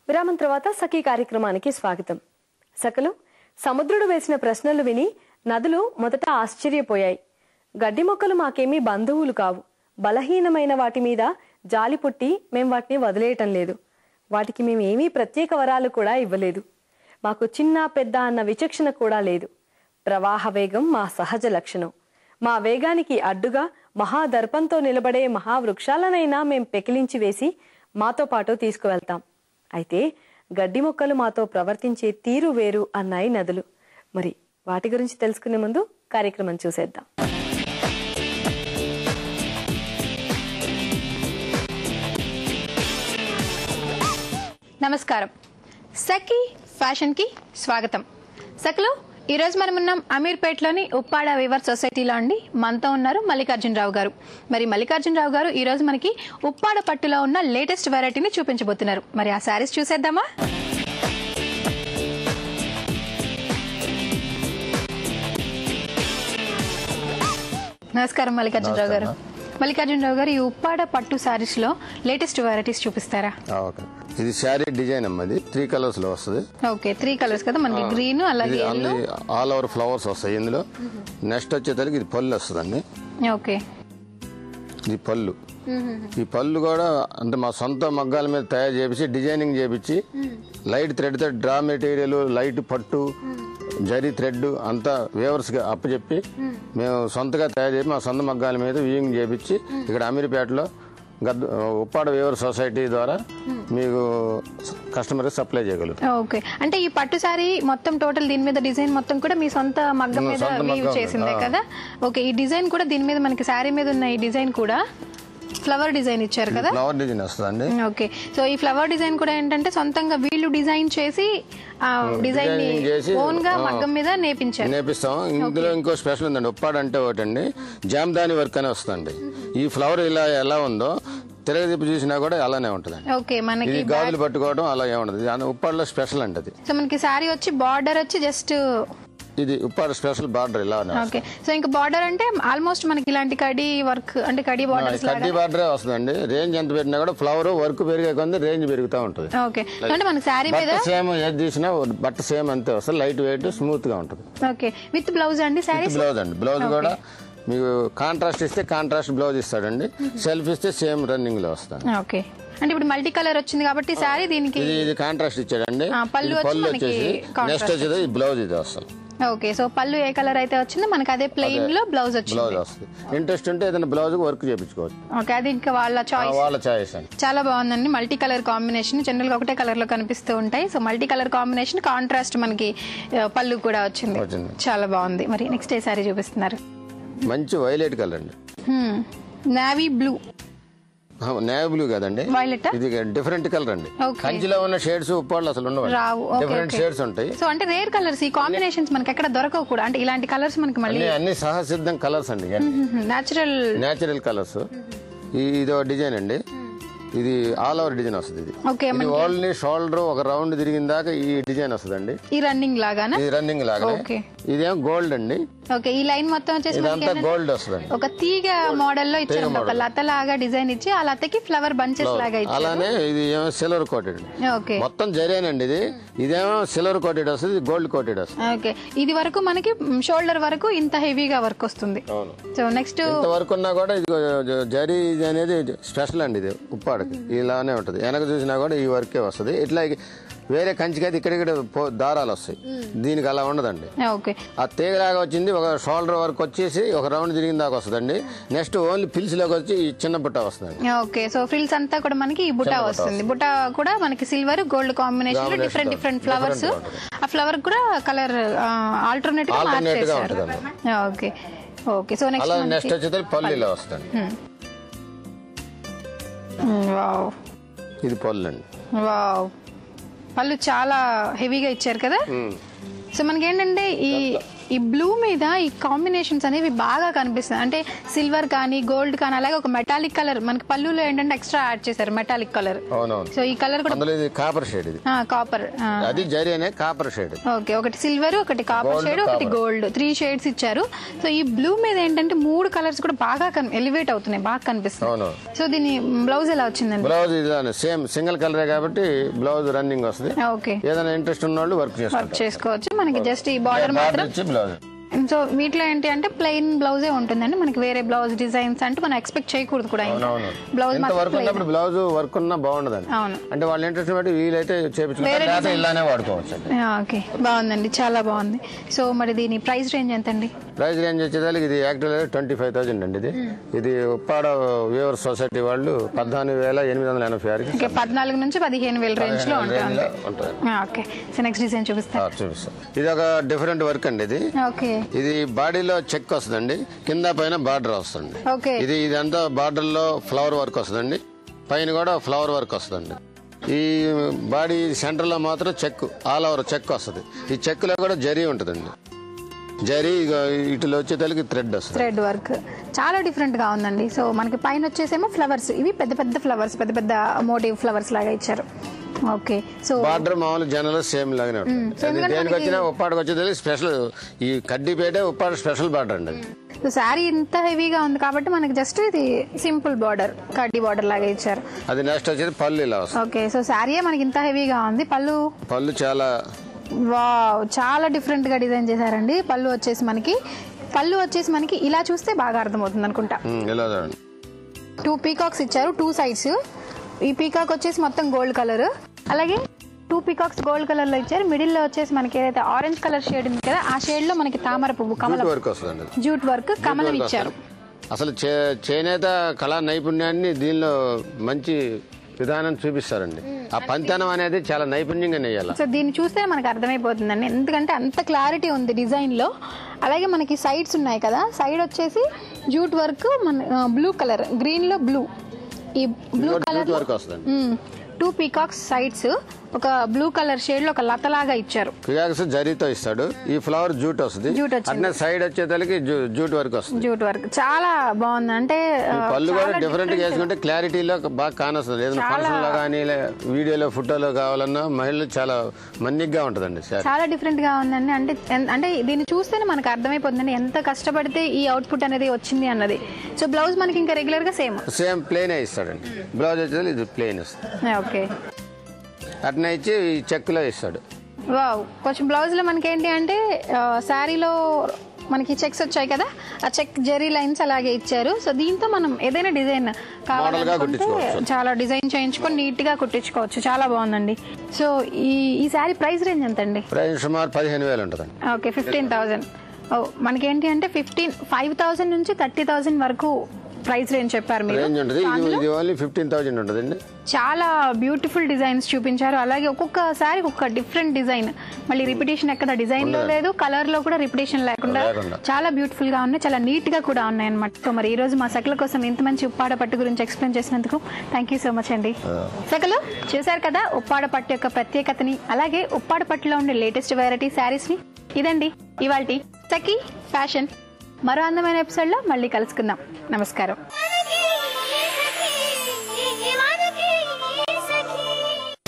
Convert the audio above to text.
విరామం తర్వాత సఖీ కార్యక్రమానికి స్వాగతం. సఖలు, సముద్రుడు వేసిన ప్రశ్నలు విని నదులు మొదట ఆశ్చర్యపోయాయి. గడ్డి మొక్కలు మాకేమీ బంధువులు కావు. బలహీనమైన వాటి మీద జాలి పుట్టి మేం వాటిని వదిలేయటం లేదు. వాటికి మేమేమీ ప్రత్యేక వరాలు కూడా ఇవ్వలేదు. మాకు చిన్న పెద్ద అన్న విచక్షణ కూడా లేదు. ప్రవాహ వేగం మా సహజ లక్షణం. మా వేగానికి అడ్డుగా మహాదర్పంతో నిలబడే మహావృక్షాలనైనా మేం పెకిలించి వేసి మాతో పాటు తీసుకువెళ్తాం. అయితే గడ్డి మొక్కలు మాతో ప్రవర్తించే తీరు వేరు అన్నాయి నదులు. మరి వాటి గురించి తెలుసుకునే ముందు కార్యక్రమం చూసేద్దాం. నమస్కారం. సఖీ ఫ్యాషన్ కి స్వాగతం. సఖలు, ఈ రోజు మనం ఉన్నాం అమీర్పేటలోని ఉప్పాడ వీవర్ సొసైటీలో అండి. మనతో ఉన్నారు మల్లికార్జునరావు గారు. మరి మల్లికార్జునరావు గారు ఈ రోజు మనకి ఉప్పాడ పట్టులో ఉన్న లేటెస్ట్ వెరైటీని చూపించబోతున్నారు. మరి ఆ శారీస్ చూసేద్దామా? నమస్కారం మల్లికార్జునరావు గారు. మల్లికార్జునరావు గారు, ఈ ఉప్పాడ పట్టు శారీస్ లో లేటెస్ట్ వెరైటీస్ చూపిస్తారా? ఇది శారీ డిజైన్ అమ్మది 3 కలర్స్ లో వస్తుంది. ఓకే, 3 కలర్స్ కదా మనకి, గ్రీన్ అలాగే ఆల్ ఓవర్ ఫ్లవర్స్ వస్తాయి ఇందులో. నెక్స్ట్ వచ్చేసరికి ఇది పళ్ళు వస్తుందండి. ఓకే, ఇది పళ్ళు. ఈ పళ్ళు కూడా అంటే మా సొంత మగ్గాల మీద తయారు చేపించి డిజైనింగ్ చేపించి లైట్ థ్రెడ్ తో డ్రా మెటీరియల్, లైట్ పట్టు, జరీ థ్రెడ్ అంతా వేవర్స్ గా అప్పచెప్పి మేము సొంతగా తయారు చేసి మా సొంత మగ్గాల మీద వీవింగ్ చేపించి ఇక్కడ అమీర్పేటలో ఉప్పాడ వీవర్ సొసైటీ ద్వారా మీకు కస్టమర్ సప్లై చేయగలుగుతాం. ఓకే, అంటే ఈ పట్టు సారీ మొత్తం టోటల్ దీని మీద డిజైన్ మొత్తం కూడా మీ సొంత మగ్గం మీద వీవ్ చేసిందే కదా? ఓకే, ఈ డిజైన్ కూడా దీని మీద మనకి సారీ మీద ఉన్న ఈ డిజైన్ కూడా ఫ్లవర్ డిజైన్ ఇచ్చారు కదా? ఫ్లవర్ డిజైన్ వస్తుందండి. ఓకే, సో ఈ ఫ్లవర్ డిజైన్ కూడా ఏంటంటే సొంతంగా వీళ్ళు డిజైన్ చేసి డిజైన్ ని ఓన్ గా మగ్గం మీద నేపిస్తాం. ఇందులో ఇంకో స్పెషల్ ఉందండి. ఉప్పాడ అంటే ఒకటండి జామ్దాని వర్క్ అని వస్తుందండి. ఈ ఫ్లవర్ ఇలా ఎలా ఉందో తిరగదిప్పి చూసినా కూడా అలానే ఉంటది. ఓకే, మనకి గాజులు పట్టుకోవడం అలా ఏముంటది. ఉప్పాడలో స్పెషల్ అండి అది. సో మనకి సారీ వచ్చి బార్డర్ వచ్చి జస్ట్ ఇది ఉప్పాడ స్పెషల్ బార్డర్ ఇలా. ఓకే, సో ఇంకా బార్డర్ అంటే ఆల్మోస్ట్ మనకి ఇలాంటి కడి వర్క్ అంటే కడి బార్డర్ కడ్డీ బార్డరే వస్తుందండి. రేంజ్ ఎంత పెట్టినా కూడా ఫ్లవర్ వర్క్ పెరిగే కొంత రేంజ్ పెరుగుతూ ఉంటుంది. ఓకే, అంటే మనకి సారీ మీద సేమ్ ఏది తీసినా బట్ట సేమ్ అంతే వస్తుంది. లైట్ వెయిట్ స్మూత్ గా ఉంటుంది. ఓకే, విత్ బ్లౌజ్ అండి. సారీ బ్లౌజ్ అండి. బ్లౌజ్ కూడా మీకు కాంట్రాస్ట్ ఇస్తే కాంట్రాస్ట్ బ్లౌజ్ ఇస్తాడండి. సెల్ఫ్ ఇస్తే సేమ్ రన్నింగ్ లో వస్తాడు. ఓకే, అంటే ఇప్పుడు మల్టీ కలర్ వచ్చింది కాబట్టి సారీ దీనికి ఇది కాంట్రాస్ట్ ఇచ్చాడండి. పళ్ళు వచ్చేసి నెక్స్ట్ వచ్చేది బ్లౌజ్ ఇది వస్తుంది. ఓకే, సో పళ్ళు ఏ కలర్ అయితే వచ్చిందో మనకి అదే ప్లెయిన్ లో బ్లౌజ్ వచ్చింది. బ్లౌజ్ వస్తుంది. ఇంట్రెస్ట్ ఉంటే ఏదైనా బ్లౌజ్ వర్క్ చేయించుకోవచ్చు. ఓకే, అది ఇంకా వాళ్ళ చాయిస్ అండి. చాలా బాగుందండి. మల్టీ కలర్ కాంబినేషన్ జనరల్ గా ఒకటే కలర్ లో కనిపిస్తూ ఉంటాయి. So multi colour combination contrast మనకి పళ్ళు కూడా వచ్చింది. చాలా బాగుంది. మరి నెక్స్ట్ ఏ సారీ చూపిస్తున్నారు? మంచి వైలెట్ కలర్ అండి. Navy blue. నేవీ బ్లూ కదండి, ఇది డిఫరెంట్ కలర్ అండి. కంచిలో ఉన్న షేడ్స్ ఉప్పాడలో అసలు ఉండవు, డిఫరెంట్ షేడ్స్ ఉంటాయి. సో అంటే రేర్ కలర్స్, ఈ కాంబినేషన్స్ మనకి ఎక్కడ దొరకవు కూడా. అంటే ఇలాంటి కలర్స్ మనకి మళ్ళీ అన్ని సహసిద్ధం కలర్స్ అండి, నేచురల్ కలర్స్. ఇదో డిజైన్ అండి. ఇది ఆల్ ఓవర్ డిజైన్ వస్తుంది. ఇది ఓన్లీ షోల్డర్ ఒక రౌండ్ తిరిగిన దాకా ఈ డిజైన్ వస్తుందండి. ఈ రన్నింగ్ లాగానా? ఇది రన్నింగ్ లాగా. ఇదేం గోల్డ్ అండి. ఓకే, ఈ లైన్ మొత్తం వచ్చేసి గోల్డ్ వస్తుంది. ఒక తీగ మోడల్ లో ఇచ్చారు, ఒక లత లాగా డిజైన్ ఇచ్చి ఆ లతకి ఫ్లవర్ బంచెస్ లాగా ఇచ్చారు. అలానే ఇది ఏమో సిల్వర్ కోటెడ్. ఓకే, మొత్తం జరేనండి. ఇదేమో సిల్వర్ కోటెడ్ వస్తుంది, గోల్డ్ కోటెడ్ వస్తుంది. ఓకే, ఇది వరకు మనకి షోల్డర్ వరకు ఇంత హెవీగా వర్క్ వస్తుంది. సో నెక్స్ట్ వర్క్ ఉన్నా కూడా ఇది జరీ అనేది స్పెషల్ అండి. ఇది ఉప్పాడకి ఇలానే ఉంటది. వెనక చూసినా కూడా ఈ వర్కే వస్తుంది. ఇట్లా వేరే కంచికైతే ఇక్కడ దారాలు వస్తాయి, దీనికి అలా ఉండదండి. ఆ తీగలాగా వచ్చింది ఒక షోల్డర్ వరకు వచ్చేసి ఒక రౌండ్ తిరిగిన దాకా వస్తుందండి. నెక్స్ట్ ఓన్లీ పిల్స్ లోకి వచ్చి ఈ చిన్న బుట్ట వస్తుంది. ఓకే, సో ఫ్రిల్స్ అంతా కూడా మనకి ఈ బుట్ట వస్తుంది. బుట్ట కూడా మనకి సిల్వర్ గోల్డ్ కాంబినేషన్ లో డిఫరెంట్ ఫ్లవర్స్. ఆ ఫ్లవర్ కూడా కలర్ ఆల్టర్నేట్ గా మార్చేశారు. ఓకే ఓకే, సో నెక్స్ట్ వచ్చేది పల్లీలో వస్తుంది. వావ్, ఇది పళ్ళు అండి. వావ్, పళ్ళు చాలా హెవీగా ఇచ్చారు కదా. సో మనకి ఏంటంటే ఈ ఈ బ్లూ మీద ఈ కాంబినేషన్స్ అనేవి బాగా కనిపిస్తుంది. అంటే సిల్వర్ కానీ గోల్డ్ కానీ అలాగే ఒక మెటాలిక్ కలర్ మనకి పళ్ళులో ఏంటంటే ఎక్స్ట్రా యాడ్ చేశారు మెటాలిక్ కలర్. సో ఈ కలర్ కూడా కాపర్ షేడ్, ఇది కాపర్, అది జరీ అనే కాపర్ షేడ్. ఓకే, ఒకటి సిల్వర్, ఒకటి కాపర్ షేడ్, ఒకటి గోల్డ్, 3 షేడ్స్ ఇచ్చారు. సో ఈ బ్లూ మీద ఏంటంటే 3 కలర్స్ కూడా బాగా ఎలివేట్ అవుతున్నాయి, బాగా కనిపిస్తుంది. సో దీని బ్లౌజ్ ఎలా వచ్చిందండి? బ్లౌజ్ సేమ్ సింగిల్ కలరే కాబట్టి బ్లౌజ్ రన్నింగ్ వస్తుంది. ఓకే, ఏదైనా ఇంట్రెస్ట్ ఉన్న వాళ్ళు వర్క్ చేసుకోవచ్చు. మనకి జస్ట్ ఈ బార్డర్ మాత్రం. బ్లౌజ్ సో వీటిలో ఏంటి అంటే ప్లెయిన్ బ్లౌజే ఉంటుందండి, మనకి వేరే బ్లౌజ్ డిజైన్స్ అంటే మనం ఎక్స్పెక్ట్ చేయకూడదు కూడా. బ్లౌజ్ బ్లౌజ్ వర్క్ ఉన్నా బాగుండదండి. అవును, అంటే వాళ్ళ ఇంట్రెస్ట్ బట్టి వీలైతే చేపించుకుంటే ఇలానే వాడుకోవచ్చు. ఓకే, బాగుందండి, చాలా బాగుంది. సో మరి దీని ప్రైస్ రేంజ్ ఎంత అండి? ప్రైస్ రేంజ్ వచ్చేదానికి ఇది యాక్చువల్గా 25,000 అండి. ఇది ఉప్పాడ వ్యూవర్ సొసైటీ వాళ్ళు 14,886. 14 నుంచి 15,000 రేంజ్ లో ఉంటుంది. ఓకే, సో నెక్స్ట్ డిజైన్ చూపిస్తాను. ఇది ఒక డిఫరెంట్ వర్క్ అండి. ఇది ఓకే, ఇది బాడీలో చెక్ వస్తుందండి, కింద పైన బార్డర్ వస్తుంది. ఇదంతా బార్డర్ లో ఫ్లవర్ వర్క్ వస్తుందండి, పైన కూడా ఫ్లవర్ వర్క్ వస్తుందండి. ఈ బాడీ సెంటర్ లో మాత్రం చెక్, ఆల్ ఓవర్ చెక్ వస్తుంది. ఈ చెక్ లో కూడా జరీ ఉంటుందండి. జరీ ఇటులో వచ్చేసరికి థ్రెడ్ వస్తుంది, థ్రెడ్ వర్క్ చాలా డిఫరెంట్ గా ఉందండి. సో మనకి పైన వచ్చేసేమో ఫ్లవర్స్, ఇవి పెద్ద పెద్ద ఫ్లవర్స్, పెద్ద పెద్ద మోటివ్ ఫ్లవర్స్ లాగా ఇచ్చారు. ఓకే, సో బార్డర్ మామూలు జనరల్ సేమ్ లాగానే ఉంటుంది. దేనికి వచ్చినా ఉప్పాడకి వచ్చేది స్పెషల్, ఈ కడ్డీపేట ఉప్పాడ స్పెషల్ బార్డర్ అండి. సో శారీ ఇంత హెవీగా ఉంది కాబట్టి మనకి జస్ట్ ఇది సింపుల్ బార్డర్, కడ్డీ బార్డర్ లాగా ఇచ్చారు. అది నెక్స్ట్ వచ్చేది పళ్ళు ఇలా వస్తుంది. ఓకే, సో శారీ మనకి ఇంత హెవీగా ఉంది. పళ్ళు చాలా వావ్, చాలా డిఫరెంట్ గా డిజైన్ చేశారండి. పళ్ళు వచ్చేసి మనకి ఇలా చూస్తే బాగా అర్థమవుతుంది అనుకుంటా. 2 పీకాక్స్ ఇచ్చారు 2 సైడ్స్. ఈ పీకాక్ వచ్చేసి మొత్తం గోల్డ్ కలర్, అలాగే 2 పీకాక్స్ గోల్డ్ కలర్ లో ఇచ్చారు. మిడిల్ లో వచ్చేసి మనకి ఏదైతే ఆరెంజ్ కలర్ షేడ్ ఉంది కదా, ఆ షేడ్ లో మనకి తామర పువ్వు, కమలం వర్క్ వస్తుంది, జూట్ వర్క్, కమలం ఇచ్చారు. అసలు చేనేత కళా నైపుణ్యాన్ని దీనిలో మంచి విధానం చూపిస్తారండి. ఆ పంతనం అనేది చాలా నైపుణ్యంగా నెయ్యాలి. సో దీన్ని చూస్తే మనకు అర్థమైపోతుందండి, ఎందుకంటే అంత క్లారిటీ ఉంది డిజైన్ లో. అలాగే మనకి సైడ్స్ ఉన్నాయి కదా, సైడ్ వచ్చేసి జూట్ వర్క్, మన బ్లూ కలర్, గ్రీన్ లో బ్లూ, ఈ బ్లూ కలర్ వర్క్ వస్తుంది. 2 పీకాక్స్ సైడ్స్ ఒక బ్లూ కలర్ షేడ్ లో ఒక లతలాగా ఇచ్చారు. పికాక్స్ జరీతో ఇస్తాడు. ఈ ఫ్లవర్ జూట్ వస్తుంది, అట్నే సైడ్ వచ్చేసరికి జూట్ వర్క్ వస్తుంది. జూట్ వర్క్ చాలా బాగుంది. అంటే పళ్ళు కూడా డిఫరెంట్ గా వేసుకుంటే క్లారిటీలో బాగా కానొస్తుంది. ఏదైనా ఫంక్షన్ లో కానీ వీడియోలో ఫోటోలో కావాలన్నా మహిళలు చాలా మన్నిగ్గా ఉంటదండి. చాలా డిఫరెంట్ గా ఉందండి. అంటే దీన్ని చూస్తేనే మనకు అర్థమైపోతుందండి ఎంత కష్టపడితే ఈ అవుట్పుట్ అనేది వచ్చింది అన్నది. సో బ్లౌజ్ మనకి ఇంకా రెగ్యులర్ గా సేమ్ ప్లెయిన్ ఇస్తాడండి. బ్లౌజ్ వచ్చేది ఇది ప్లెయిన్ వస్తుంది. ఓకే, అట్నే ఇచ్చి చెక్ లో ఇస్తాడు. వావ్, కొంచెం బ్లౌజ్ లో మనకి ఏంటి అంటే శారీలో మనకి చెక్స్ వచ్చాయి కదా, ఆ చెక్ జెరీ లైన్స్ అలాగే ఇచ్చారు. సో దీంతో మనం ఏదైనా డిజైన్ కావాలనుకుంటే చాలా డిజైన్ చేయించుకొని నీట్ గా కుట్టించుకోవచ్చు. చాలా బాగుందండి. సో ఈ శారీ ప్రైస్ రేంజ్ ఎంత అండి? ప్రైస్ సుమారు 15,000 ఉంటుంది. ఓకే, 15,000. మనకేంటి అంటే 5,000 నుంచి 30,000 వరకు ప్రైస్ రేంజ్ చెప్పారు మీరు. 15,000 ఉంటుందండి. చాలా బ్యూటిఫుల్ డిజైన్స్ చూపించారు. అలాగే ఒక్కొక్కసారి ఒక్కొక్క డిఫరెంట్ డిజైన్, మళ్ళీ రిపిటేషన్ ఎక్కడ డిజైన్ లో లేదు, కలర్ లో కూడా రిపిటేషన్ లేకుండా చాలా బ్యూటిఫుల్ గా ఉన్నాయి, చాలా నీట్ గా కూడా ఉన్నాయి అనమాట. సో మరి ఈ రోజు మా సకల కోసం ఇంత మంచి ఉప్పాడ పట్టు గురించి ఎక్స్ప్లెయిన్ చేసినందుకు థ్యాంక్ యూ సో మచ్ అండి. సకలు చూశారు కదా ఉప్పాడ పట్టు యొక్క ప్రత్యేకతని, అలాగే ఉప్పాడ పట్టులో ఉండే లేటెస్ట్ వెరైటీ శారీస్ ని. ఇదండి ఇవాల్టి సఖీ ఫ్యాషన్. మరో అందమైన ఎపిసోడ్ లో మళ్ళీ కలుసుకుందాం. నమస్కారం.